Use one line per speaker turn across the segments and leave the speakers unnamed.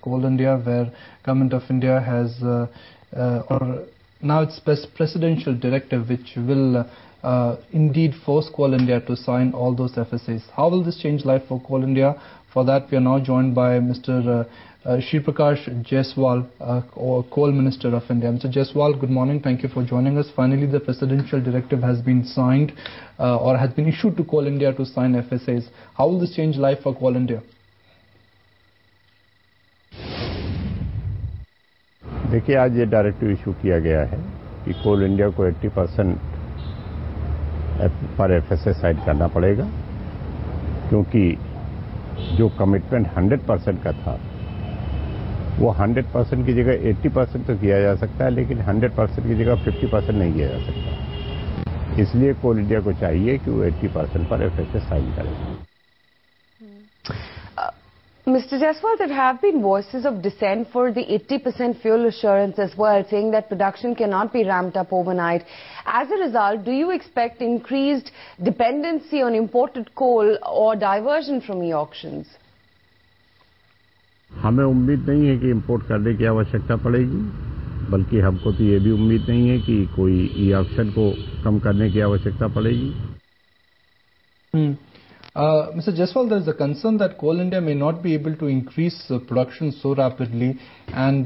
Coal India, where Government of India has, or now it's presidential directive, which will indeed force Coal India to sign all those FSAs. How will this change life for Coal India? For that, we are now joined by Mr. Shri Prakash Jaiswal, Coal Minister of India. Mr. Jaiswal, good morning. Thank you for joining us. Finally, the presidential directive has been signed or has been issued to Coal India to sign FSAs. How will this change life for Coal India?
देखिए, आज ये directive issue किया गया है कि कोल India को 80% पर FSA sign करना पड़ेगा, क्योंकि जो कमिटमेंट 100% का था वो 100% की जगह 80% तो किया जा सकता है, लेकिन 100% की जगह 50% नहीं किया जा सकता। इसलिए कोल इंडिया को चाहिए कि वो 80% पर एफएसए साइन करें।
Mr. Jaiswal, there have been voices of dissent for the 80% fuel assurance as well, saying that production cannot be ramped up overnight. As a result, do you expect increased dependency on imported coal or diversion from e-auctions?
हमें उम्मीद नहीं है कि import करने की आवश्यकता पड़ेगी, बल्कि हमको तो ये भी उम्मीद नहीं है कि कोई ई-ऑक्शन को कम करने की आवश्यकता पड़ेगी।
Mr. Jaiswal, there is a concern that Coal India may not be able to increase production so rapidly, and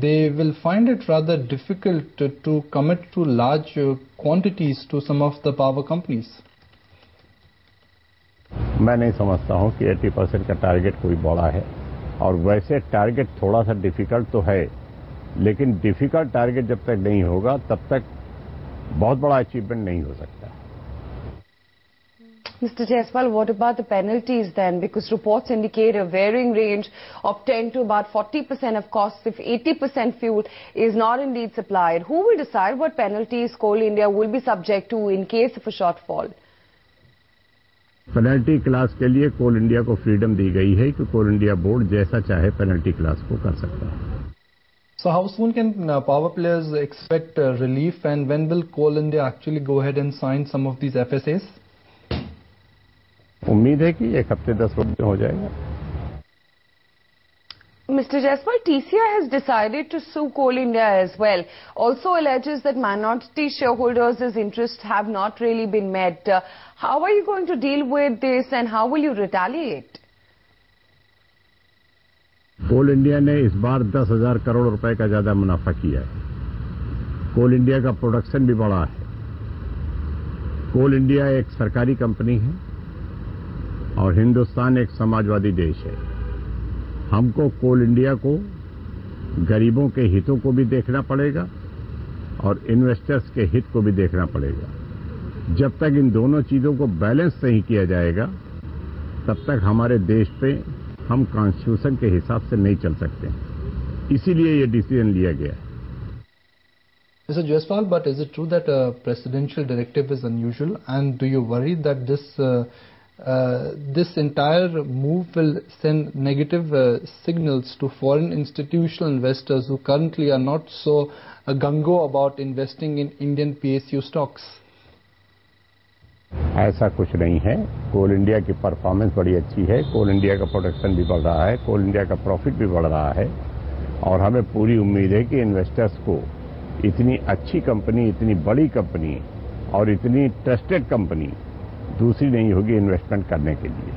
they will find it rather difficult to commit to large quantities to some of the power companies.
मैं नहीं समझता हूं कि 80% का target कोई बड़ा है, और वैसे टारगेट थोड़ा सा डिफिकल्ट तो है, लेकिन डिफिकल्ट टारगेट जब तक नहीं होगा तब तक बहुत बड़ा अचीवमेंट नहीं हो सकता।
Mr. Jaiswal, what about the penalties then? Because reports indicate a varying range of 10 to about 40% of costs if 80% fuel is not indeed supplied. Who will decide what penalties Coal India will be subject to in case of a shortfall?
Penalty class के लिए कोल India को freedom दी गई है कि कोल India board जैसा चाहे penalty class को कर सकता है।
So how soon can power players expect relief, and when will Coal India actually go ahead and sign some of these FSAs?
उम्मीद है कि एक हफ्ते 10 रोज में हो जाएगा।
Mr. Jaiswal, TCI has decided to sue Coal India as well. Also alleges that minority shareholders' interests have not really been met. How are you going to deal with this, and how will you retaliate?
Coal India ने इस बार 10,000 करोड़ रुपए का ज्यादा मुनाफा किया है। कोल India का production भी बढ़ा है। कोल इंडिया एक सरकारी कंपनी है और हिंदुस्तान एक समाजवादी देश है। हमको कोल इंडिया को गरीबों के हितों को भी देखना पड़ेगा और इन्वेस्टर्स के हित को भी देखना पड़ेगा। जब तक इन दोनों चीजों को बैलेंस नहीं किया जाएगा, तब तक हमारे देश पे हम कॉन्स्टिट्यूशन के हिसाब से नहीं चल सकते। इसीलिए ये डिसीजन लिया गया है।
Mr. Jaiswal, but is it true that a presidential directive is unusual, and do you worry that this entire move will send negative signals to foreign institutional investors who currently are not so gung-ho about investing in Indian PSU stocks?
ऐसा कुछ नहीं है। कोल India की performance बड़ी अच्छी है। कोल India का production भी बढ़ रहा है, कोल इंडिया का प्रॉफिट भी बढ़ रहा है, और हमें पूरी उम्मीद है कि इन्वेस्टर्स को इतनी अच्छी कंपनी, इतनी बड़ी कंपनी और इतनी ट्रस्टेड कंपनी दूसरी नहीं होगी इन्वेस्टमेंट करने के लिए।